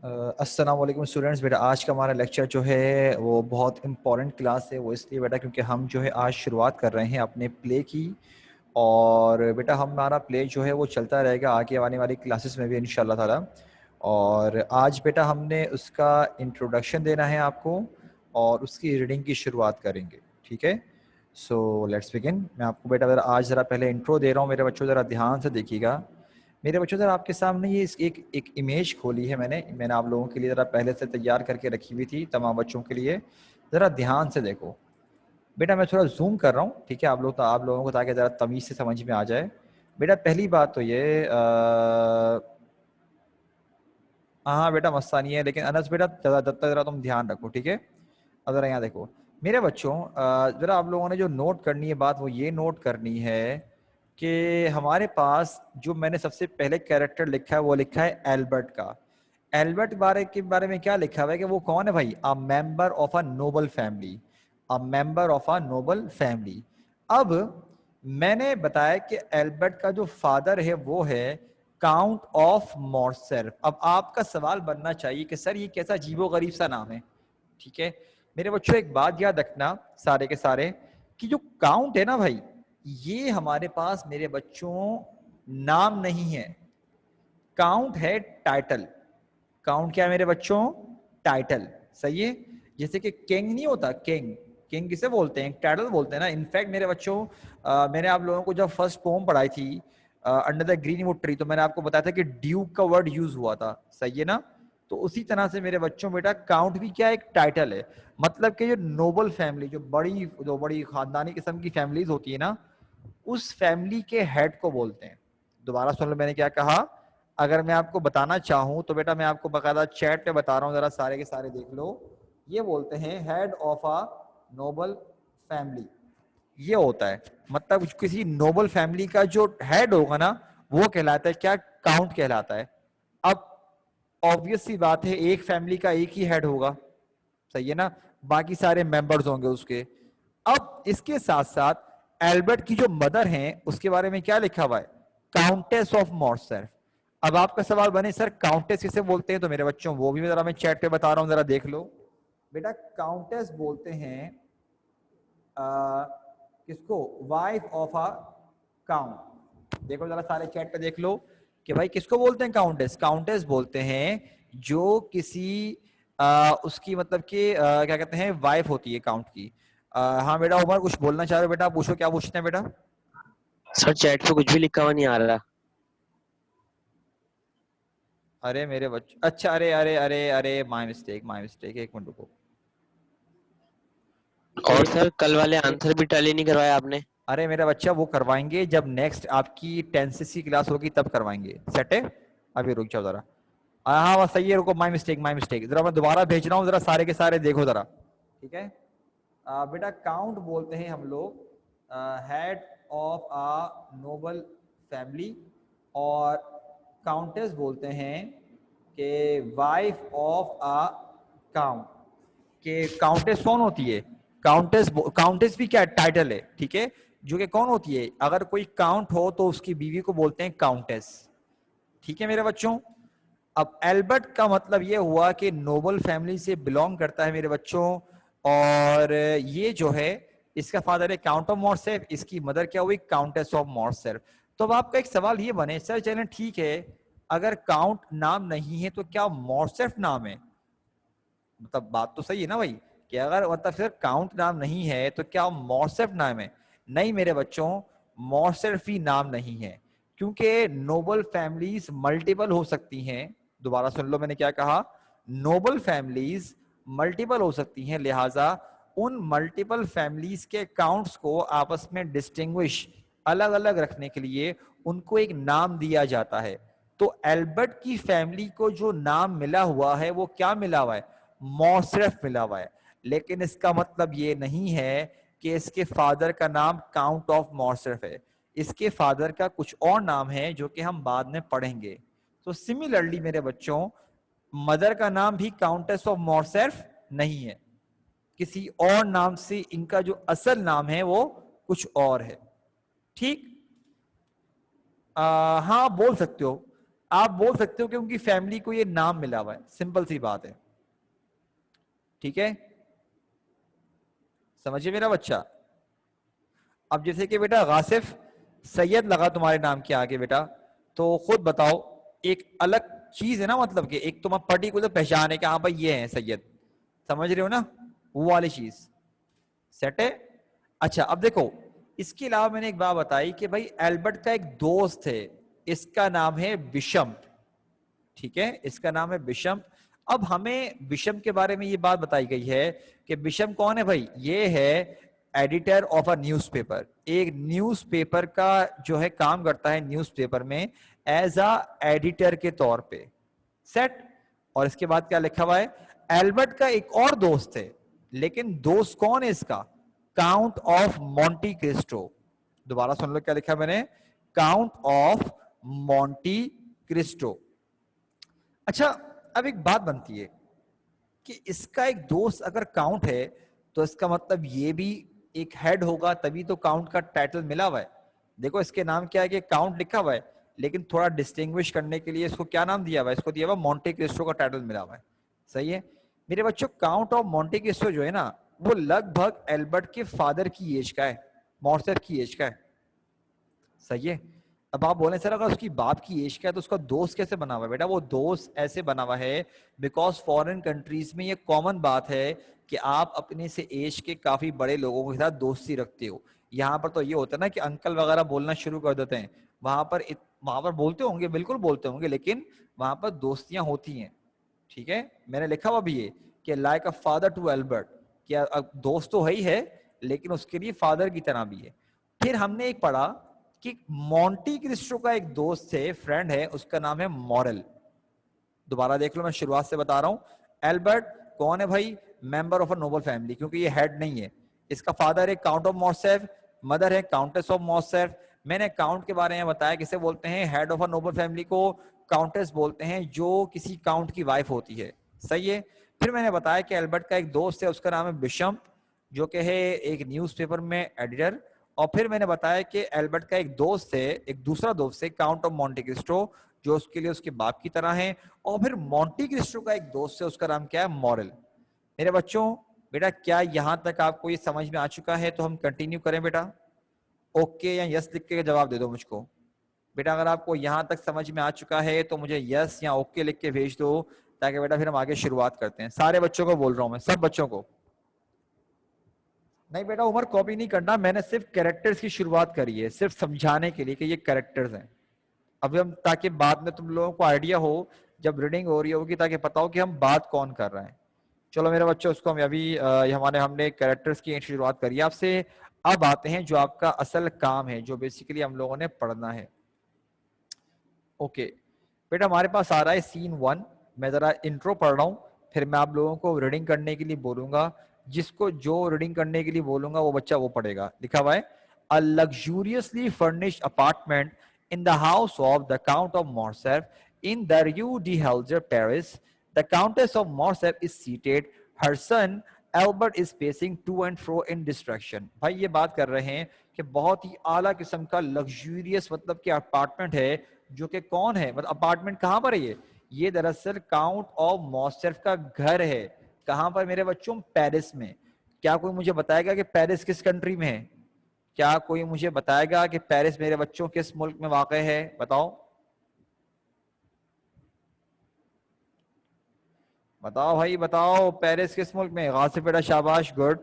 अस्सलाम वालेकुम स्टूडेंट्स। बेटा आज का हमारा लेक्चर जो है वो बहुत इम्पॉर्टेंट क्लास है। वो इसलिए बेटा क्योंकि हम जो है आज शुरुआत कर रहे हैं अपने प्ले की। और बेटा हमारा प्ले जो है वो चलता रहेगा आगे आने वाली क्लासेस में भी इंशाल्लाह ताला। और आज बेटा हमने उसका इंट्रोडक्शन देना है आपको और उसकी रीडिंग की शुरुआत करेंगे। ठीक है, सो लेट्स बिगिन। मैं आपको बेटा आज ज़रा पहले इंट्रो दे रहा हूँ। मेरे बच्चों ज़रा ध्यान से देखिएगा। मेरे बच्चों ज़रा आपके सामने ये एक इमेज खोली है मैंने आप लोगों के लिए ज़रा पहले से तैयार करके रखी हुई थी तमाम बच्चों के लिए। ज़रा ध्यान से देखो बेटा। मैं थोड़ा जूम कर रहा हूँ, ठीक है, आप लोगों को ताकि ज़रा तमीज़ से समझ में आ जाए। बेटा पहली बात तो ये हाँ बेटा मस्ता नहीं है, लेकिन अनस बेटा जब तक ज़रा तुम ध्यान रखो, ठीक है। अब ज़रा यहाँ देखो मेरे बच्चों, ज़रा आप लोगों ने जो नोट करनी है बात वो ये नोट करनी है कि हमारे पास जो मैंने सबसे पहले कैरेक्टर लिखा है वो लिखा है एल्बर्ट का। एल्बर्ट के बारे में क्या लिखा हुआ है कि वो कौन है भाई? A member of a Nobel family. A member of a Nobel family. अब मैंने बताया कि एल्बर्ट का जो फादर है वो है काउंट ऑफ मॉर्सेल्फ। अब आपका सवाल बनना चाहिए कि सर ये कैसा अजीबो गरीब सा नाम है। ठीक है मेरे बच्चों, एक बात याद रखना सारे के सारे कि जो काउंट है ना भाई, ये हमारे पास मेरे बच्चों नाम नहीं है। काउंट है टाइटल। काउंट क्या है मेरे बच्चों? टाइटल। सही है। जैसे कि किंग नहीं होता, किंग किंग किसे बोलते हैं? टाइटल बोलते हैं ना। इनफैक्ट मेरे बच्चों, मैंने आप लोगों को जब फर्स्ट पोम पढ़ाई थी under the green wood tree, तो मैंने आपको बताया था कि ड्यूक का वर्ड यूज हुआ था। सही है ना? तो उसी तरह से मेरे बच्चों बेटा काउंट भी क्या एक टाइटल है। मतलब कि जो नोबल फैमिली, जो बड़ी खानदानी किस्म की फैमिलीज होती है ना, उस फैमिली के हेड को बोलते हैं। दोबारा सुन लो मैंने क्या कहा। अगर मैं आपको बताना चाहूं तो बेटा मैं आपको बकायदा चैट पे बता रहा हूं, जरा सारे के सारे देख लो। ये बोलते हैं head of a Nobel family. ये होता है मतलब किसी नोबल फैमिली का जो हेड होगा ना वो कहलाता है क्या? काउंट कहलाता है। अब ऑब्वियस सी बात है एक फैमिली का एक ही हेड होगा, सही है ना, बाकी सारे मेंबर्स होंगे उसके। अब इसके साथ साथ एल्बर्ट की जो मदर हैं उसके बारे में क्या लिखा हुआ है? Countess of Morcerf. अब आपका सवाल बने सर काउंटेस किसे बोलते हैं, तो मेरे बच्चों वो भी मैं चैट पे बता रहा हूं, जरा देख लो। बेटा काउंटेस बोलते हैं किसको? Wife of a count. देखो जरा सारे चैट पे देख लो कि भाई किसको बोलते हैं काउंटेस? काउंटेस बोलते हैं जो किसी उसकी मतलब कि क्या कहते हैं वाइफ होती है काउंट की। हाँ बेटा उमर कुछ बोलना चाह रहे हो? बेटा पूछो क्या पूछते हैं बेटा। सर चैट पे कुछ भी लिखा हुआ नहीं आ रहा। अरे मेरे बच्चे, अच्छा, अरे अरे अरे अरे माय मिस्टेक, एक मिनट रुको। और एक सर कल वाले एक आंसर भी टैली नहीं करवाया आपने। अरे मेरा बच्चा वो करवाएंगे जब नेक्स्ट आपकी टेंसेस की क्लास होगी तब करवाएंगे। सेट है? अभी रुक जाओ जरा। हाँ बस सही है, रुको, माय मिस्टेक। जरा मैं दोबारा भेज रहा हूँ, जरा सारे के सारे देखो जरा। ठीक है। बेटा काउंट बोलते हैं हम लोग head of a noble family, और काउंटेस बोलते हैं कि वाइफ ऑफ आ काउंट। कि काउंटेस कौन होती है? काउंटेस भी क्या टाइटल है, ठीक है, जो कि कौन होती है? अगर कोई काउंट हो तो उसकी बीवी को बोलते हैं काउंटेस। ठीक है मेरे बच्चों। अब एल्बर्ट का मतलब ये हुआ कि नोबल फैमिली से बिलोंग करता है मेरे बच्चों। और ये जो है इसका फादर है काउंट ऑफ मॉर्सेल्फ, इसकी मदर क्या हुई? Countess of Morcerf. तो अब आपका एक सवाल ये बने सर चलें ठीक है, अगर काउंट नाम नहीं है तो क्या मॉर्सेल्फ नाम है? मतलब बात तो सही है ना भाई, कि अगर मतलब सिर्फ काउंट नाम नहीं है तो क्या मॉर्सेल्फ नाम है? नहीं मेरे बच्चों, मॉर्सेल्फ ही नाम नहीं है, क्योंकि नोबल फैमिलीज मल्टीपल हो सकती हैं। दोबारा सुन लो मैंने क्या कहा। नोबल फैमिलीज मल्टीपल हो सकती हैं, लिहाजा उन मल्टीपल फैमिलीज के काउंट्स को आपस में डिस्टिंग्विश, अलग अलग रखने के लिए उनको एक नाम दिया जाता है। तो एल्बर्ट की फैमिली को जो नाम मिला हुआ है वो क्या मिला हुआ है? मॉर्सेल्फ मिला हुआ है। लेकिन इसका मतलब ये नहीं है कि इसके फादर का नाम काउंट ऑफ मॉर्सेल्फ है। इसके फादर का कुछ और नाम है जो कि हम बाद में पढ़ेंगे। तो सिमिलरली मेरे बच्चों, मदर का नाम भी काउंटेस ऑफ मॉर्सेल्फ नहीं है, किसी और नाम से इनका जो असल नाम है वो कुछ और है। ठीक। हाँ बोल सकते हो। आप बोल सकते हो कि उनकी फैमिली को ये नाम मिला हुआ है, सिंपल सी बात है, ठीक है, समझिए मेरा बच्चा। अब जैसे कि बेटा गासिफ सैयद लगा तुम्हारे नाम के आगे बेटा, तो खुद बताओ, एक अलग चीज है ना, मतलब कि एक तुम्हारा पर्टिकुलर पहचान है कि हाँ भाई ये है सैयद, समझ रहे हो ना, वो वाली चीज सेट है। अच्छा अब देखो, इसके अलावा मैंने एक बात बताई कि भाई एल्बर्ट का एक दोस्त है, इसका नाम है विषम, ठीक है, इसका नाम है विषम। अब हमें विषम के बारे में ये बात बताई गई है कि विषम कौन है भाई, ये है एडिटर ऑफ अ न्यूज़पेपर, एक न्यूज़पेपर का जो है काम करता है न्यूज़पेपर में एज अ एडिटर के तौर पे, सेट। और इसके बाद क्या लिखा हुआ है, एल्बर्ट का एक और दोस्त है, लेकिन दोस्त कौन है इसका, काउंट ऑफ मोंटी क्रिस्टो। दोबारा सुन लो क्या लिखा है मैंने, काउंट ऑफ मोंटी क्रिस्टो। अच्छा अब एक बात बनती है कि इसका एक दोस्त अगर काउंट है तो इसका मतलब ये भी एक हेड होगा, तभी तो काउंट का टाइटल मिला हुआ है। देखो इसके नाम क्या है कि काउंट लिखा हुआ है, लेकिन थोड़ा डिस्टिंग्विश करने के लिए इसको क्या नाम दिया हुआ है, इसको दिया हुआ मोंटे क्रिस्टो का टाइटल मिला हुआ है, सही है मेरे बच्चों। काउंट ऑफ मोंटे क्रिस्टो जो है ना, वो लगभग एल्बर्ट के फादर की एज का है, मॉर्सेफ की एज का है, सही है। अब आप बोले सर अगर उसकी बाप की एज का है तो उसका दोस्त कैसे बना हुआ है, बेटा वो दोस्त ऐसे बना हुआ है बिकॉज फॉरेन कंट्रीज में ये कॉमन बात है कि आप अपने से एज के काफी बड़े लोगों के साथ दोस्ती रखते हो। यहाँ पर तो ये होता है ना कि अंकल वगैरह बोलना शुरू कर देते हैं, वहां पर बोलते होंगे, बिल्कुल बोलते होंगे, लेकिन वहां पर दोस्तियां होती हैं, ठीक है। मैंने लिखा हुआ भी ये कि like a father to Albert, क्या दोस्त तो है ही है लेकिन उसके लिए फादर की तरह भी है। फिर हमने एक पढ़ा कि मोंटी क्रिस्टो का एक दोस्त है, फ्रेंड है, उसका नाम है मॉरल। दोबारा देख लो, मैं शुरुआत से बता रहा हूं। एल्बर्ट कौन है भाई, member of a Nobel family, क्योंकि ये हेड नहीं है। इसका फादर है काउंट ऑफ मॉर्सेफ, मदर है काउंटेस ऑफ मॉर्सेफ। मैंने काउंट के बारे में बताया, किसे बोलते हैं, head of a Nobel family को काउंटेस बोलते हैं, जो किसी काउंट की वाइफ होती है, सही है। फिर मैंने बताया कि एल्बर्ट का एक दोस्त है, उसका नाम है बिशम, जो कि है एक न्यूज़पेपर में एडिटर। और फिर मैंने बताया कि एल्बर्ट का एक दोस्त है, एक दूसरा दोस्त है काउंट ऑफ मोंटे क्रिस्टो, जो उसके लिए उसके बाप की तरह है। और फिर मोंटी क्रिस्टो का एक दोस्त है, उसका नाम क्या है, मॉरल। मेरे बच्चों, बेटा क्या यहां तक आपको ये समझ में आ चुका है, तो हम कंटिन्यू करें बेटा, ओके या यस लिख के जवाब दे दो मुझको। बेटा अगर आपको यहां तक समझ में आ चुका है तो मुझे यस या ओके लिख के भेज दो, ताकि बेटा फिर हम आगे शुरुआत करते हैं। सारे बच्चों को बोल रहा हूं मैं, सब बच्चों को। नहीं बेटा उमर कॉपी नहीं करना, मैंने सिर्फ कैरेक्टर्स की शुरुआत करी है, सिर्फ समझाने के लिए कि ये कैरेक्टर्स हैं। अभी हम, ताकि बाद में तुम लोगों को आइडिया हो जब रीडिंग हो रही होगी, ताकि पता हो कि हम बात कौन कर रहे हैं। चलो मेरे बच्चों, उसको हम अभी हमने कैरेक्टर्स की शुरुआत करी है आपसे। अब आते हैं जो आपका असल काम है, जो बेसिकली हम लोगों ने पढ़ना है। ओके बेटा, हमारे पास आ रहा है सीन 1। मैं जरा इंट्रो पढ़ रहा हूँ, फिर मैं आप लोगों को रीडिंग करने के लिए बोलूंगा। जिसको जो रीडिंग करने के लिए बोलूंगा वो बच्चा वो पढ़ेगा। लिखा हुआ है, a luxuriously furnished apartment in the house of the Count of Morcerf in the Rue de Helder, Paris. The Countess of Morcerf is seated. Her son Albert is pacing to and fro in distraction. भाई ये बात कर रहे हैं कि बहुत ही आला किस्म का लग्जूरियस मतलब कि अपार्टमेंट है, जो कि कौन है, मतलब अपार्टमेंट कहां पर है ये दरअसल काउंट ऑफ मॉर्सेफ का घर है। कहां पर मेरे बच्चों, पेरिस में। क्या कोई मुझे बताएगा कि पेरिस किस कंट्री में है? क्या कोई मुझे बताएगा कि पेरिस मेरे बच्चों किस मुल्क में वाक़ है? बताओ बताओ भाई बताओ, पेरिस किस मुल्क में? गासिफ बेटा शाबाश, good.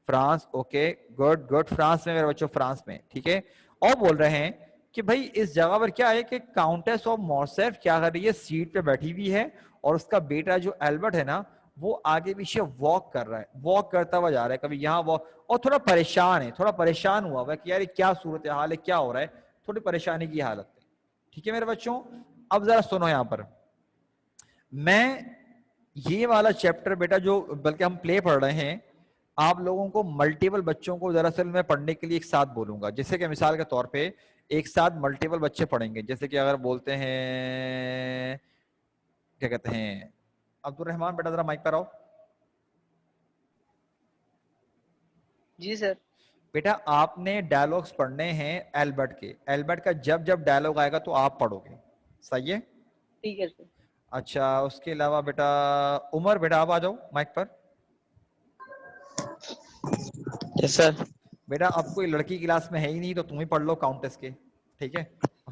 France, okay good good, France में मेरे बच्चों, फ्रांस में, ठीक है। और बोल रहे हैं कि भाई इस जगह पर क्या है कि काउंटेस ऑफ मॉर्सेफ क्या कर रही है, सीट पे बैठी हुई है, और उसका बेटा जो एल्बर्ट है ना, वो आगे पीछे वॉक कर रहा है, वॉक करता हुआ जा रहा है, कभी यहाँ वॉक, और थोड़ा परेशान है, थोड़ा परेशान हुआ है कि यार क्या सूरत हाल है, क्या हो रहा है, थोड़ी परेशानी की हालत है, ठीक है मेरे बच्चों। अब जरा सुनो यहां पर, मैं ये वाला चैप्टर बेटा जो बल्कि हम प्ले पढ़ रहे हैं, आप लोगों को मल्टीपल बच्चों को दरअसल मैं पढ़ने के लिए एक साथ बोलूंगा। जैसे कि मिसाल के तौर पे एक साथ मल्टीपल बच्चे पढ़ेंगे, जैसे कि अगर बोलते हैं, क्या कहते हैं, अब्दुल रहमान बेटा जरा माइक पर आओ। जी सर। बेटा आपने डायलॉग्स पढ़ने हैं एल्बर्ट के, एल्बर्ट का जब जब डायलॉग आएगा तो आप पढ़ोगे, सही है। ठीक है सर। अच्छा उसके अलावा बेटा उमर, बेटा आप आ जाओ माइक पर। Yes sir. बेटा अब कोई लड़की क्लास में है ही नहीं तो तुम ही पढ़ लो काउंटेस के, ठीक है।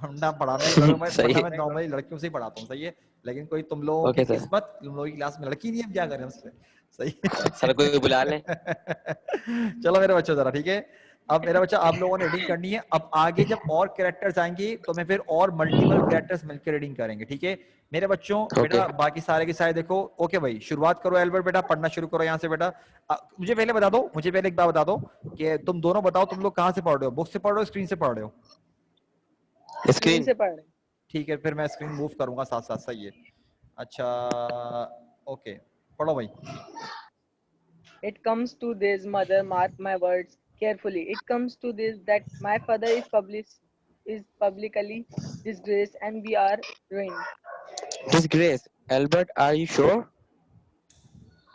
वरना पढ़ाना ही करूँ मैं, सही वरना है। मैं नॉर्मली लड़कियों से ही पढ़ाता हूँ, सही है। लेकिन कोई तुम लोगों की ओके सर। किस्मत, तुम लोगों की क्लास में लड़की नहीं है, अब क्या करें उससे, सही सर कोई बुला ले। है। चलो मेरे बच्चों जरा, ठीक है। अब मेरा बच्चा आप लोगों ने रीडिंग करनी है। अब आगे जब और कैरेक्टर्स आएंगे तो मैं फिर और मल्टीपल कैरेक्टर्स मिलकर रीडिंग करेंगे, ठीक है मेरे बच्चों। ओके। बेटा बाकी सारे के सारे देखो। ओके भाई शुरुआत करो एल्बर्ट, बेटा पढ़ना शुरू करो यहाँ से बेटा। मुझे पहले बता दो, मुझे पहले एक बार बता दो कि तुम दोनों बताओ तुम लोग कहाँ से पढ़ रहे हो, बुक से पढ़ रहे हो स्क्रीन से पढ़ रहे हो? Screen screen. से पढ़ रहे ठीक है फिर मैं स्क्रीन मूव करूंगा साथ साथ, सही है। अच्छा ओके पढ़ो भाई। हैं। It comes to this, mother, mark my words carefully. It comes to this that my father is publicly disgraced and we are ruined. Disgrace. Albert, are you sure?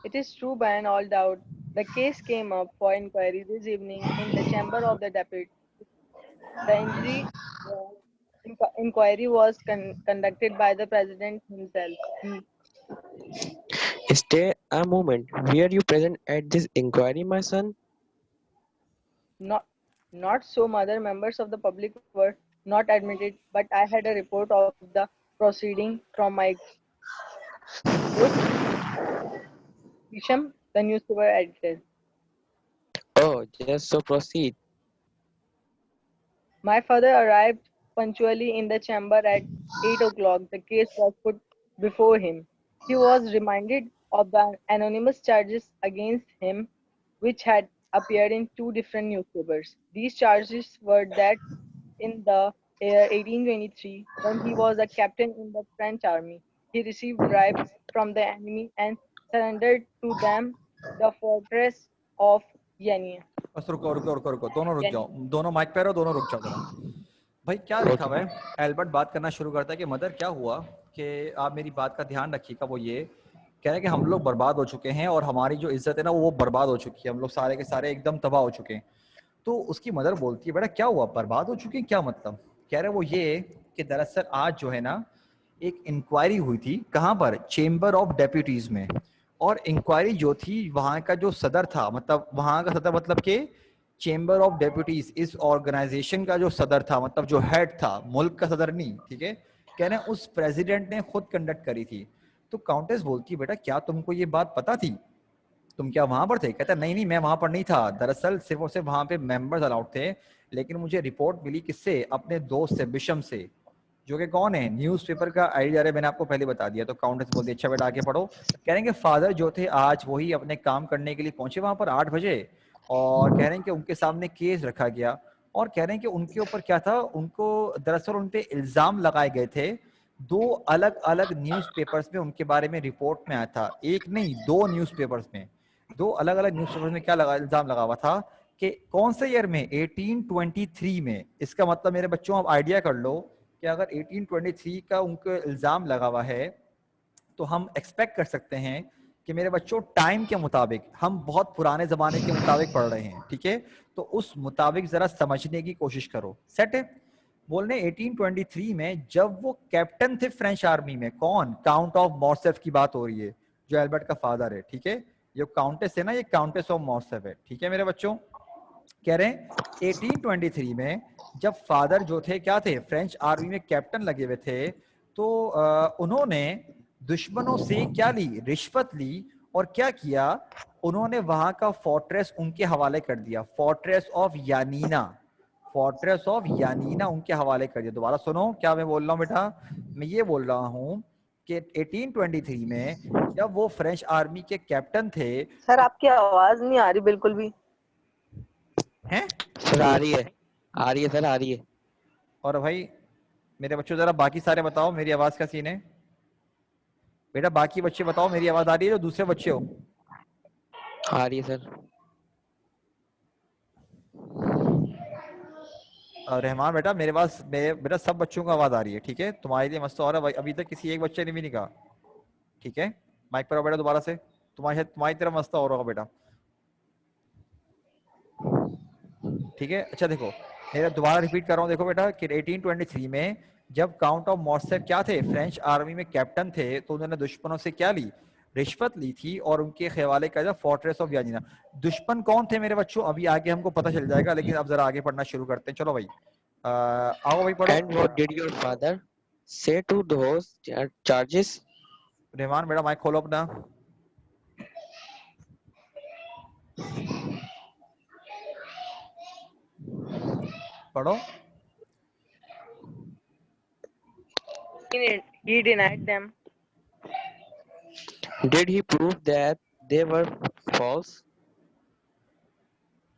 It is true beyond all doubt. The case came up for inquiry this evening in the chamber of the deputy. The inquiry was conducted by the president himself. He, Stay a moment. Were you present at this inquiry, my son? not, not so, mother. Members of the public were not admitted, but I had a report of the proceeding from my good Bisham, the newspaper editor. Oh, just so proceed. My father arrived punctually in the chamber at 8 o'clock. The case was put before him. He was reminded of the anonymous charges against him, which had appeared in two different newspapers. These charges were that in the year 1823, when he was a captain in the French army, he received bribes from the enemy and surrendered to them the fortress of Yania. बस रुको रुको रुको रुको, दोनों रुक जाओ, Yani. दोनों mic पे रहो, दोनों रुक जाओ जरा। भाई क्या लिखा हुआ Okay. है? एल्बर्ट बात करना शुरू करता है कि मदर क्या हुआ कि आप मेरी बात का ध्यान रखिएगा। वो ये कह रहे हैं कि हम लोग बर्बाद हो चुके हैं और हमारी जो इज्जत है ना वो बर्बाद हो चुकी है, हम लोग सारे के सारे एकदम तबाह हो चुके हैं। तो उसकी मदर बोलती है बेटा क्या हुआ, बर्बाद हो चुके हैं क्या मतलब? कह रहे वो ये कि दरअसल आज जो है ना एक इंक्वायरी हुई थी, कहाँ पर, चेंबर ऑफ डेप्यूटीज में। और इंक्वायरी जो थी वहाँ का जो सदर था, मतलब वहाँ का सदर मतलब कि चेंबर ऑफ डेप्यूटीज इस ऑर्गेनाइजेशन का जो सदर था, मतलब जो हेड था, मुल्क का सदर नहीं, ठीक है। कह रहे हैं उस प्रेसिडेंट ने खुद कंडक्ट करी थी। तो काउंटेस बोलती है बेटा क्या तुमको ये बात पता थी, तुम क्या वहां पर थे? कहता नहीं नहीं मैं वहां पर नहीं था, दरअसल सिर्फ और सिर्फ वहां पे मेंबर्स अलाउड थे। लेकिन मुझे रिपोर्ट मिली किससे, अपने दोस्त से, बिशम से, जो कि कौन है, न्यूज़पेपर का आइडिया है, मैंने आपको पहले बता दिया। तो काउंटेस बोलती अच्छा बेटा आगे पढ़ो। कह रहे हैं कि फादर जो थे आज वही अपने काम करने के लिए पहुंचे वहां पर 8 बजे, और कह रहे हैं कि उनके सामने केस रखा गया। और कह रहे हैं कि उनके ऊपर क्या था, उनको दरअसल उन पे इल्जाम लगाए गए थे। दो अलग अलग न्यूज़पेपर्स में उनके बारे में रिपोर्ट में आया था, एक नहीं दो न्यूज़पेपर्स में, दो अलग अलग न्यूज़पेपर्स में क्या लगा, इल्जाम लगा हुआ था कि कौन से ईयर में, 1823 में। इसका मतलब मेरे बच्चों आप आइडिया कर लो कि अगर 1823 का उनको इल्ज़ाम लगा हुआ है तो हम एक्सपेक्ट कर सकते हैं कि मेरे बच्चों टाइम के मुताबिक हम बहुत पुराने ज़माने के मुताबिक पढ़ रहे हैं, ठीक है। तो उस मुताबिक ज़रा समझने की कोशिश करो, सेट है। बोलने 1823 में जब वो कैप्टन थे फ्रेंच आर्मी में, कौन, काउंट ऑफ मॉर्सेफ की बात हो रही है, जो एल्बर्ट का फादर है, ठीक है। ये काउंटेस है ना, ये काउंटेस ऑफ मॉर्सेफ है, ठीक है मेरे बच्चों। कह रहे हैं 1823 में जब फादर जो थे क्या थे, फ्रेंच आर्मी में कैप्टन लगे हुए थे, तो उन्होंने दुश्मनों से क्या ली, रिश्वत ली। और क्या किया, उन्होंने वहां का फोर्ट्रेस उनके हवाले कर दिया, फोर्ट्रेस ऑफ यानीना, फोर्ट्रेस ऑफ यानीना उनके हवाले कर दिया। दोबारा सुनो क्या मैं बोल रहा हूँ बेटा, मैं ये बोल रहा हूँ कि 1823 में जब वो फ्रेंच आर्मी के कैप्टन थे, सर आपकी आवाज नहीं आ रही बिल्कुल भी। हैं? सर आ रही है, आ रही है सर, आ रही है। और भाई मेरे बच्चों जरा बाकी सारे बताओ मेरी आवाज का सीन है। बेटा बाकी बच्चे बताओ मेरी आवाज आ रही है, जो दूसरे बच्चे हो। आ रही है सर। रहमान बेटा मेरे पास, मेरे बेटा सब बच्चों को आवाज आ रही है, ठीक है। तुम्हारे लिए मस्त हो रहा है, अभी तक किसी एक बच्चे ने भी नहीं कहा, ठीक है। माइक पर आओ बेटा दोबारा से, तुम्हारी तरफ मस्त हो रहा होगा बेटा, ठीक है। अच्छा देखो मेरा दोबारा रिपीट कर रहा हूँ, देखो बेटा कि 1823 में जब काउंट ऑफ मॉर्सेफ क्या थे, फ्रेंच आर्मी में कैप्टन थे, तो उन्होंने दुश्मनों से क्या ली, रिश्वत ली थी और उनके हवाले कर दिया फोर्ट्रेस ऑफ यानीना। दुश्मन कौन थे मेरे बच्चों, अभी आगे हमको पता चल जाएगा, लेकिन अब जरा आगे पढ़ना शुरू करते हैं। चलो भाई, आओ भाई पढ़ो। And what did your father say to those charges? Rahman बेटा माइक खोलो अपना, पढ़ो। He denied them. Did he prove that they were false?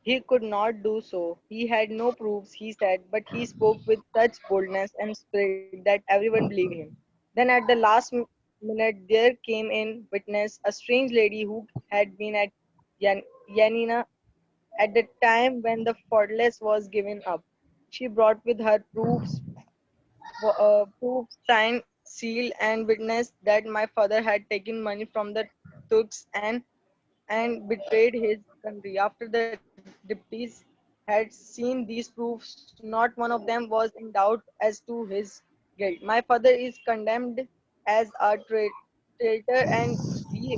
He could not do so. He had no proofs, he said, but he spoke with such boldness and spirit that everyone believed him. Then, at the last minute, there came in witness a strange lady who had been at Yanina at the time when the fortress was given up. She brought with her proofs, signed, sealed, and witnessed that my father had taken money from the Turks and betrayed his country. After the deputies had seen these proofs, not one of them was in doubt as to his guilt. My father is condemned as a traitor, and we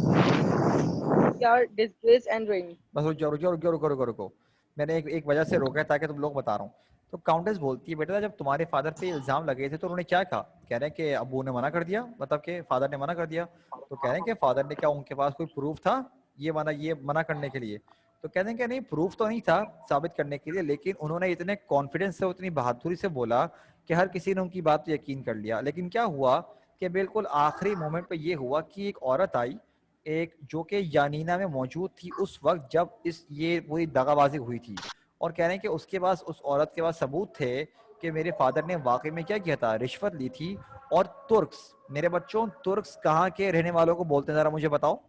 are disgrace and ruin. बस रुक जाओ रुक जाओ रुक जाओ, रुको रुको रुको, मैंने एक वजह से रोका है ताकि तुम लोग बता रहा हूँ। तो काउंटेस बोलती है बेटा जब तुम्हारे फादर पे इल्जाम लगे थे तो उन्होंने क्या कहा, कह रहे हैं कि अबू ने मना कर दिया, मतलब कि फादर ने मना कर दिया। तो कह रहे हैं कि फादर ने क्या, उनके पास कोई प्रूफ था ये मना करने के लिए? तो कहते हैं कि नहीं, प्रूफ तो नहीं था साबित करने के लिए, लेकिन उन्होंने इतने कॉन्फिडेंस से, उतनी बहादुरी से बोला कि हर किसी ने उनकी बात पे यकीन कर लिया। लेकिन क्या हुआ कि बिल्कुल आखिरी मोमेंट पे ये हुआ कि एक औरत आई, एक जो कि यानीना में मौजूद थी उस वक्त जब ये पूरी दगाबाजी हुई थी, और कह रहे हैं कि उसके पास, उस औरत के पास सबूत थे कि मेरे फादर ने वाकई में क्या किया था, रिश्वत ली थी। और तुर्क्स, मेरे बच्चों तुर्क्स कहाँ के रहने वालों को बोलते हैं, जरा मुझे बताओ।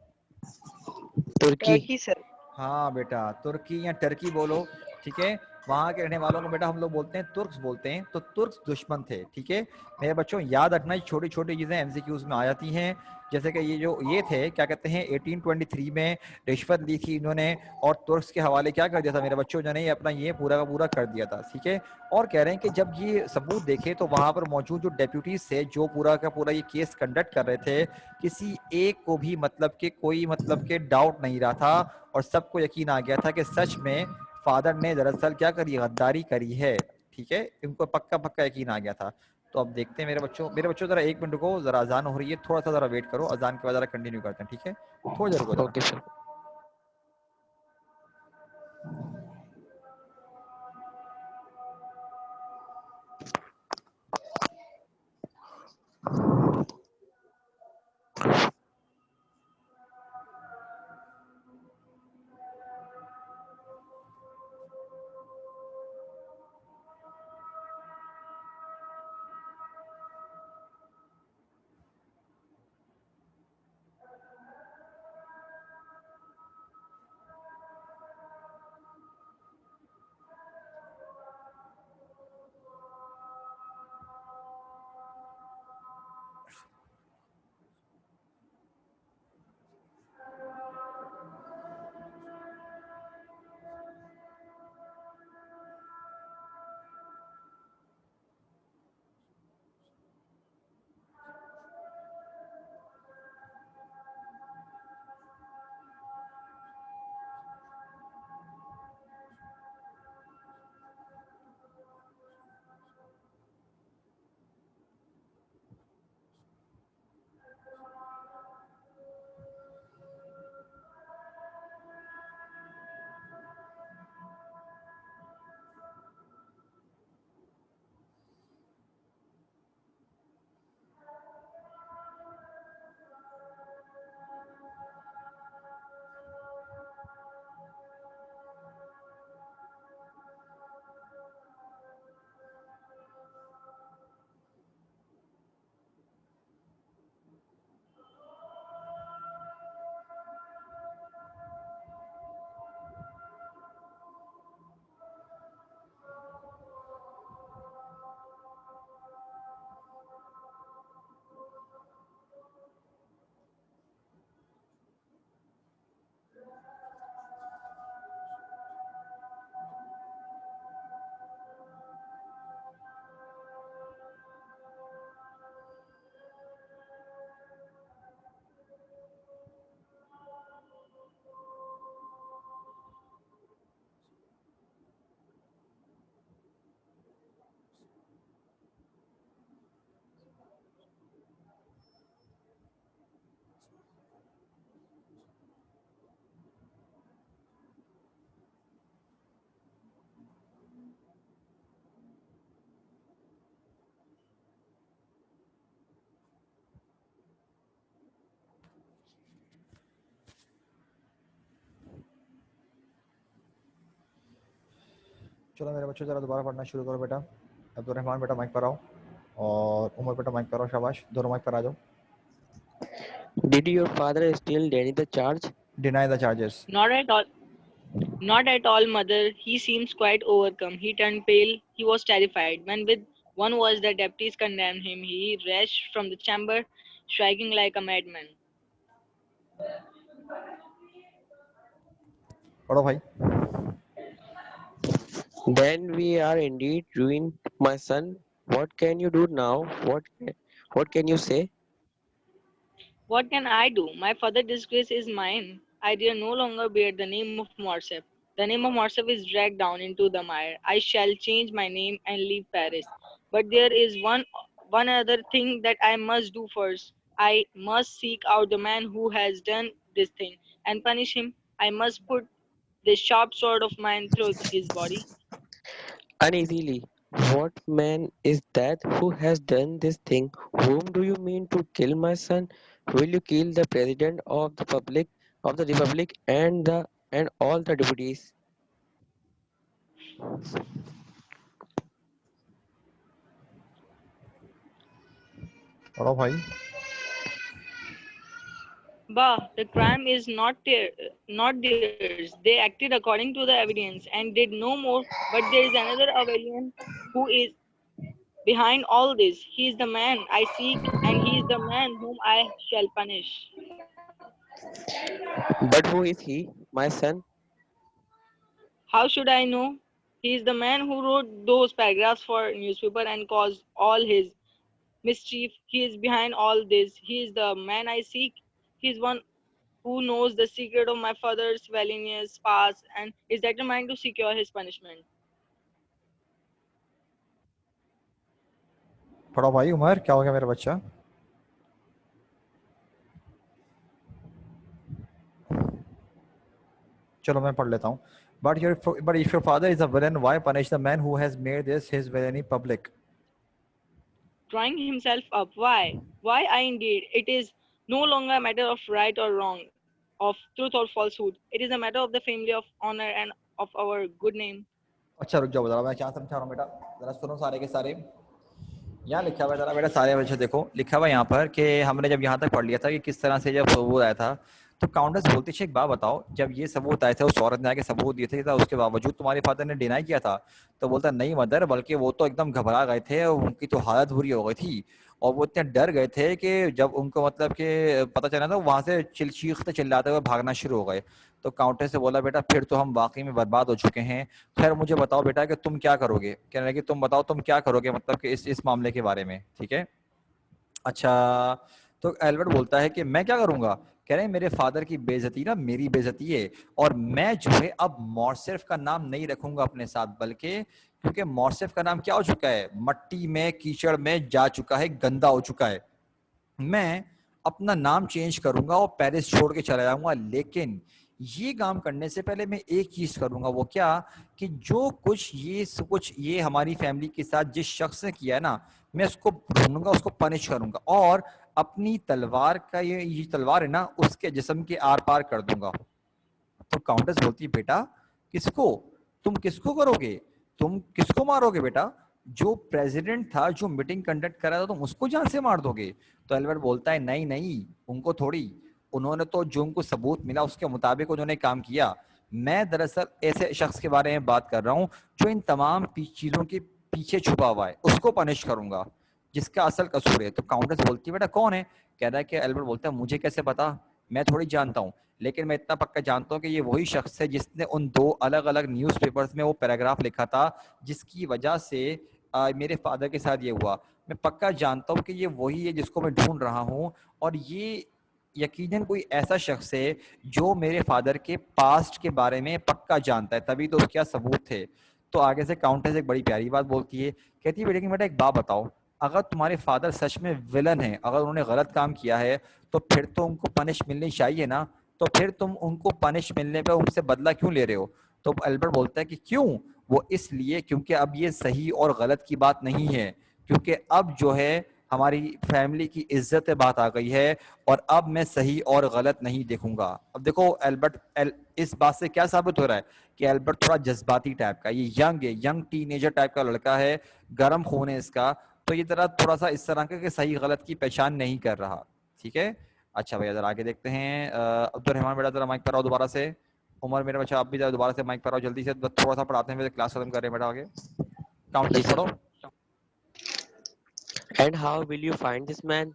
Turkey. Turkey, sir. हाँ बेटा, तुर्की या टर्की बोलो, ठीक है। वहां के रहने वालों को बेटा हम लोग बोलते हैं तुर्क्स बोलते हैं। तो तुर्क्स दुश्मन थे, ठीक है। मेरे बच्चों याद रखना, छोटी छोटी चीजें एमसीक्यूज में आ जाती हैं। जैसे कि ये थे क्या कहते हैं, 1823 में रिश्वत ली थी इन्होंने, और तुर्क्स के हवाले क्या कर दिया था मेरे बच्चों, जो ने अपना ये पूरा का पूरा कर दिया था, ठीक है। और कह रहे हैं कि जब ये सबूत देखे तो वहां पर मौजूद जो डेप्यूटीज थे, जो पूरा का पूरा ये केस कंडक्ट कर रहे थे, किसी एक को भी मतलब के कोई मतलब के डाउट नहीं रहा था, और सबको यकीन आ गया था कि सच में फादर ने दरअसल क्या करी, गद्दारी करी है, ठीक है। इनको पक्का पक्का यकीन आ गया था। तो अब देखते हैं मेरे बच्चों जरा एक मिनट रुको, जरा अजान हो रही है, थोड़ा सा जरा वेट करो, अजान के बाद जरा कंटिन्यू करते हैं, ठीक है। थोड़ी देर रुको जरा। Okay, sir. चलो मेरे बच्चों जरा दोबारा पढ़ना शुरू करो बेटा। अब्दुल रहमान बेटा माइक पर आओ, और उमर बेटा माइक पर आओ, शाबाश, दोनों माइक पर आ जाओ। Did your father still deny the charge? Deny the charges. Not at all. Not at all, mother. He seems quite overcome. He turned pale. He was terrified. When with one voice the deputies condemned him, he rushed from the chamber, striking like a madman. पढ़ो भाई। Then we are indeed ruined, my son. What can you do now? What can you say? What can I do? My father's disgrace is mine. I dare no longer bear the name of Morcerf. The name of Morcerf is dragged down into the mire. I shall change my name and leave Paris. But there is one other thing that I must do first. I must seek out the man who has done this thing and punish him. I must put this sharp sword of mine through his body. Uneasily. What man is that who has done this thing? Whom do you mean to kill, my son? Will you kill the president of the republic, and all the deputies? पढ़ो भाई। Bah, the crime is not theirs. They acted according to the evidence and did no more. But there is another alien who is behind all this. He is the man I seek, and he is the man whom I shall punish. But who is he, my son? How should I know? He is the man who wrote those paragraphs for newspaper and caused all his mischief. He is behind all this. He is the man I seek. He is one who knows the secret of my father's villainous past and is determined to secure his punishment. पढ़ो भाई उमर, क्या हो गया मेरा बच्चा? चलो मैं पढ़ लेता हूँ। But if your father is a villain, why punish the man who has made this his villainy public? Drawing himself up. Why? Why I indeed? It is no longer a matter of right or wrong, of truth or falsehood. It is a matter of the family, of honor, and of our good name. अच्छा रुक जाओ, जरा मैं क्या समझा रहा हूँ बेटा, जरा सुनो सारे के सारे। यहाँ लिखा हुआ है, जरा बेटा सारे बच्चे देखो, लिखा हुआ है यहाँ पर कि हमने जब यहाँ तक पढ़ लिया था कि किस तरह से जब सबूत आया था, तो काउंटर्स बोलती है एक बात बताओ, जब ये सबूत आए थे उस औरत ने आके सबूत दिए थे, उसके बावजूद तुम्हारे फादर ने डिनाई किया था? तो बोलता नहीं मदर, बल्कि वो तो एकदम घबरा गए थे, उनकी तो हालत बुरी हो गई थी, और वो इतने डर गए थे कि जब उनको मतलब कि पता चला तो वहां से चीखते चिल्लाते हुए भागना शुरू हो गए। तो काउंटर से बोला बेटा फिर तो हम वाकई में बर्बाद हो चुके हैं, खैर मुझे बताओ बेटा कि तुम क्या करोगे। कहने लगे तुम बताओ तुम क्या करोगे, मतलब कि इस मामले के बारे में, ठीक है। अच्छा, तो एल्बर्ट बोलता है कि मैं क्या करूंगा? कह रहे हैं मेरे फादर की बेइज्जती ना मेरी बेइज्जती है, और मैं जो है अब मॉर्सेफ का नाम नहीं रखूंगा अपने साथ, बल्कि क्योंकि मॉर्सेफ का नाम क्या हो चुका है, मट्टी में कीचड़ में जा चुका है, गंदा हो चुका है। मैं अपना नाम चेंज करूंगा और पेरिस छोड़ के चला जाऊंगा, लेकिन ये काम करने से पहले मैं एक चीज करूंगा, वो क्या कि जो कुछ ये हमारी फैमिली के साथ जिस शख्स ने किया है ना, मैं उसको ढूंढूंगा, उसको पनिश करूंगा, और अपनी तलवार का ये तलवार है ना उसके जिस्म के आर पार कर दूंगा। तो काउंटेस बोलती है बेटा किसको, तुम किसको करोगे, तुम किसको मारोगे बेटा? जो प्रेसिडेंट था, जो मीटिंग कंडक्ट कर रहा था, तुम उसको जान से मार दोगे? तो एल्बर्ट बोलता है नहीं नहीं, उनको थोड़ी, उन्होंने तो जो उनको सबूत मिला उसके मुताबिक उन्होंने काम किया। मैं दरअसल ऐसे शख्स के बारे में बात कर रहा हूँ जो इन तमाम चीजों के पीछे छुपा हुआ है, उसको पनिश करूंगा जिसका असल कसूर है। तो काउंटेस बोलती है बेटा कौन है? कह रहा है कि एल्बर्ट बोलता है मुझे कैसे पता, मैं थोड़ी जानता हूँ, लेकिन मैं इतना पक्का जानता हूँ कि ये वही शख्स है जिसने उन 2 अलग अलग न्यूज़पेपर्स में वो पैराग्राफ लिखा था जिसकी वजह से मेरे फादर के साथ ये हुआ। मैं पक्का जानता हूँ कि ये वही है जिसको मैं ढूंढ रहा हूँ, और ये यकीनन कोई ऐसा शख्स है जो मेरे फादर के पास्ट के बारे में पक्का जानता है, तभी तो उसके सबूत थे। तो आगे से काउंटेस एक बड़ी प्यारी बात बोलती है, कहती है लेकिन बेटा एक बात बताओ, अगर तुम्हारे फादर सच में विलन है, अगर उन्होंने गलत काम किया है, तो फिर तो उनको पनिश मिलनी चाहिए ना, तो फिर तुम उनको पनिश मिलने पे उनसे बदला क्यों ले रहे हो? तो अल्बर्ट बोलता है कि क्यों, वो इसलिए क्योंकि अब ये सही और गलत की बात नहीं है, क्योंकि अब जो है हमारी फैमिली की इज्जत पे बात आ गई है और अब मैं सही और गलत नहीं देखूंगा। अब देखो इस बात से क्या साबित हो रहा है कि एल्बर्ट थोड़ा जज्बाती टाइप का, ये यंग टीनेजर टाइप का लड़का है, गर्म खून है इसका, तो ये तरह थोड़ा सा इस तरह का कि सही गलत की पहचान नहीं कर रहा। ठीक है, अच्छा भैया जरा आगे देखते हैं। अब्दुल रहमान बेटा जरा माइक पर आओ दोबारा से। उमर मेरा बच्चा आप भी जरा दोबारा से माइक पर आओ जल्दी से, थोड़ा सा पढ़ाते हैं, क्लास खत्म कर रहे हैं बेटा। आगे Yes, काउंटेक्स sir. पढ़ो। And how will you find this man?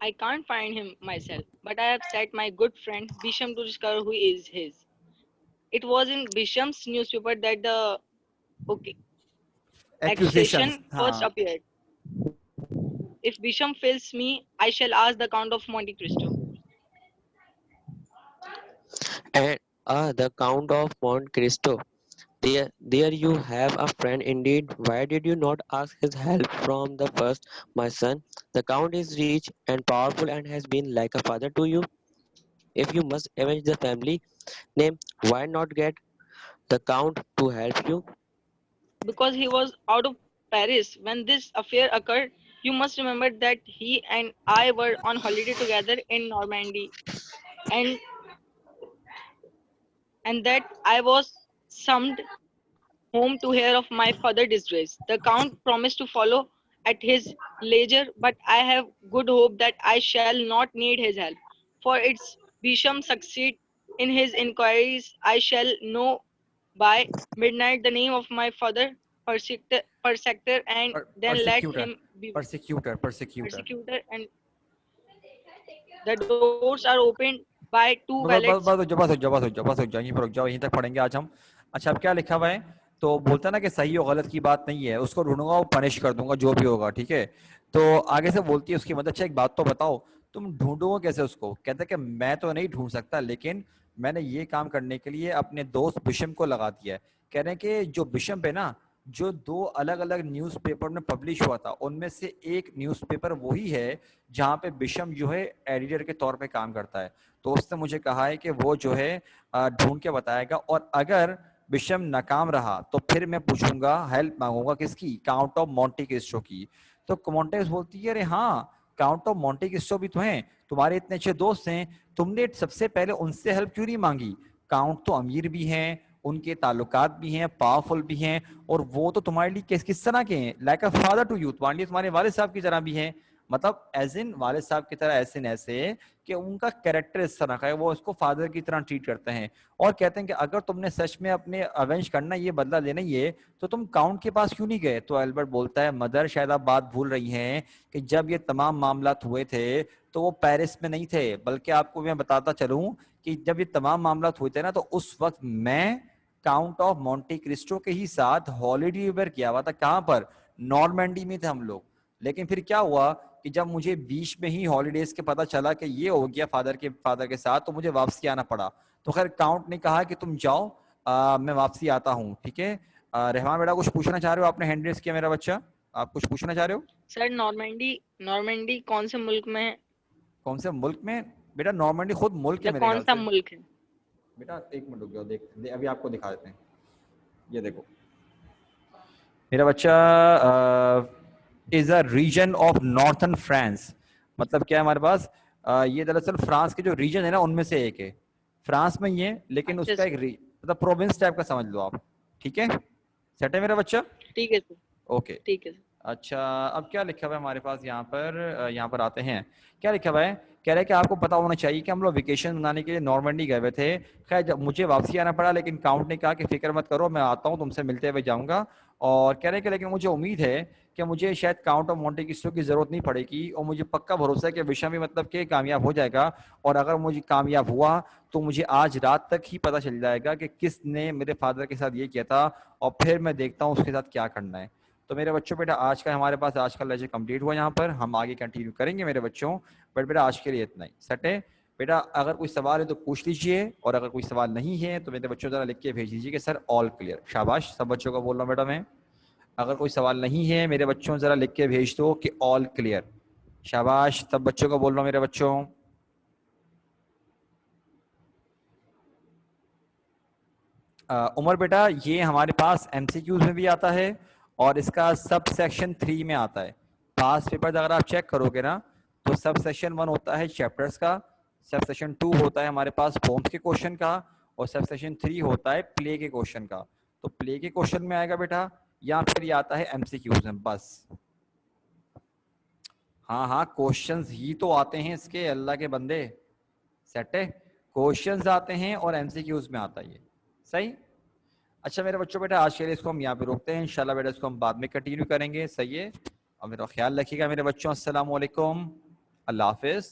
I can't find him myself, but I have set my good friend Bisham to discover who is his. It was in Bisham's newspaper that the okay, accusations, accusation first हाँ। appeared. If Bisham fails me, I shall ask the Count of Monte Cristo. And the Count of Monte Cristo. There you have a friend indeed. Why did you not ask his help from the first, my son? The Count is rich and powerful and has been like a father to you. If you must avenge the family name, why not get the Count to help you? Because he was out of Paris when this affair occurred. You must remember that he and I were on holiday together in Normandy, and that I was summoned home to hear of my father's disgrace. The Count promised to follow at his leisure, but I have good hope that I shall not need his help. For its Bisham succeed in his inquiries, I shall know by midnight the name of my father, persecutor, and then let परसिक्यूटर, him be परसिक्यूटर, परसिक्यूटर। persecutor, and the doors are opened by two बस बस valets. बस बस बस बस हो जाओ, यहीं पर रुक जाओ, यहीं तक पढ़ेंगे आज हम। अच्छा अब क्या लिखा हुआ है, तो बोलता है ना कि सही और गलत की बात नहीं है, उसको ढूंढूंगा वो पनिश कर दूंगा जो भी होगा। ठीक है, तो आगे से बोलती है उसकी मदद। अच्छा एक बात तो बताओ, तुम ढूंढोगे कैसे उसको? कहते कि मैं तो नहीं ढूंढ सकता, लेकिन मैंने ये काम करने के लिए अपने दोस्त बिशम को लगा दिया है। कह रहे हैं कि जो बिशम पे ना, जो दो अलग अलग न्यूज़पेपर में पब्लिश हुआ था, उनमें से एक न्यूज़पेपर वही है जहाँ पे बिशम जो है एडिटर के तौर पे काम करता है। तो उसने मुझे कहा है कि वो जो है ढूंढ के बताएगा, और अगर विषम नाकाम रहा तो फिर मैं पूछूंगा, हेल्प मांगूंगा किसकी? काउंट ऑफ मोंटे क्रिस्टो की। तो मोंटेक्स बोलती है, अरे हाँ, काउंट ऑफ मोंटे क्रिस्टो भी तो हैं, तुम्हारे इतने अच्छे दोस्त हैं, तुमने सबसे पहले उनसे हेल्प क्यों नहीं मांगी? काउंट तो अमीर भी हैं, उनके ताल्लुकात भी हैं, पावरफुल भी हैं, और वो तो तुम्हारे लिए किस तरह के हैं? Like a father to you, तुम्हारे लिए तुम्हारे वालिद साहब की तरह भी हैं। मतलब एज इन वालिद साहब की तरह, ऐसे ऐसे कि उनका कैरेक्टर इस तरह का है, वो उसको फादर की तरह ट्रीट करते हैं। और कहते हैं कि अगर तुमने सच में अपने अवेंज करना, ये बदला लेना ही है, तो तुम काउंट के पास क्यों नहीं गए? तो एल्बर्ट बोलता है, मदर शायद आप बात भूल रही हैं कि जब ये तमाम मामला हुए थे तो वो पेरिस में नहीं थे, बल्कि आपको मैं बताता चलूं कि जब ये तमाम मामला हुए थे ना, तो उस वक्त मैं काउंट ऑफ मोंटे क्रिस्टो के ही साथ हॉलीडे पर किया हुआ था। कहाँ पर? नॉर्मैंडी में थे हम लोग। लेकिन फिर क्या हुआ कि जब मुझे बीच में ही हॉलीडेज के पता चला कि ये हो गया फादर के साथ, तो मुझे वापसी आना पड़ा। तो खैर काउंट ने कहा कि तुम जाओ, मैं वापसी आता हूँ। ठीक है, रहमान बेटा कुछ पूछना चाह रहे हो? आपने हैंड रेस किया मेरा बच्चा, आप कुछ पूछना चाह रहे हो? सर नॉर्मैंडी कौन से मुल्क में है, कौन से मुल्क में? बेटा नॉर्मैंडी खुद मुल्क है या मेरे कौन ख्याल सा से। मुल्क है? बेटा एक मिनट रुक जाओ, अभी आपको दिखा देते हैं। ये देखो मेरा बच्चा, is a region of northern France. मतलब क्या है हमारे पास, ये दरअसल फ्रांस के जो रीजन है ना, उनमें से एक है। फ्रांस में ही है, लेकिन अच्छा उसका एक सर, मतलब प्रोविंस टाइप का समझ लो आप। ठीक है, सेट है मेरा बच्चा? ठीक है सर, ओके। ठीक है सर। अच्छा अब क्या लिखा हुआ है हमारे पास यहाँ पर, यहाँ पर आते हैं। क्या लिखा हुआ है? कह रहे हैं कि आपको पता होना चाहिए कि हम लोग वेकेशन मनाने के लिए नॉर्मैंडी गए हुए थे। खैर जब मुझे वापसी आना पड़ा, लेकिन काउंट ने कहा कि फिक्र मत करो, मैं आता हूँ, तुमसे मिलते हुए जाऊंगा। और कह रहे हैं कि लेकिन मुझे उम्मीद है कि मुझे शायद काउंट ऑफ मोंटे क्रिस्टो की जरूरत नहीं पड़ेगी, और मुझे पक्का भरोसा है कि विषय भी मतलब कि कामयाब हो जाएगा। और अगर मुझे कामयाब हुआ तो मुझे आज रात तक ही पता चल जाएगा कि किसने मेरे फादर के साथ ये किया था, और फिर मैं देखता हूँ उसके साथ क्या करना है। तो मेरे बच्चों बेटा आज का हमारे पास आज का लेक्चर कंप्लीट हुआ, यहाँ पर हम आगे कंटिन्यू करेंगे मेरे बच्चों। बट बेटा आज के लिए इतना ही सेट है। बेटा अगर कोई सवाल है तो पूछ लीजिए, और अगर कोई सवाल नहीं है तो मेरे बच्चों जरा लिख के भेज दीजिए कि सर ऑल क्लियर। शाबाश, सब बच्चों को बोल रहा हूँ बेटा मैं। अगर कोई सवाल नहीं है मेरे बच्चों जरा लिख के भेज दो कि ऑल क्लियर। शाबाश, सब बच्चों को बोल रहा हूँ मेरे बच्चों। उमर बेटा ये हमारे पास एमसीक्यूज में भी आता है, और इसका सब सेक्शन 3 में आता है। पास पेपर अगर आप चेक करोगे ना तो सब सेशन 1 होता है चैप्टर्स का, सब सेशन 2 होता है हमारे पास पोम्स के क्वेश्चन का, और सब सेशन 3 होता है प्ले के क्वेश्चन का। तो प्ले के क्वेश्चन में आएगा बेटा, या फिर ये आता है एमसीक्यूज में बस। हाँ हाँ, क्वेश्चंस ही तो आते हैं इसके, अल्लाह के बंदे, सेट है, क्वेश्चंस आते हैं और एमसीक्यूज में आता है ये, सही। अच्छा मेरे बच्चों, बेटा आज के लिए इसको हम यहाँ पे रोकते हैं, इंशाल्लाह बेटा इसको हम बाद में कंटिन्यू करेंगे, सही है। और मेरा ख्याल रखिएगा मेरे बच्चों, अस्सलाम वालेकुम, अल्लाह हाफिज।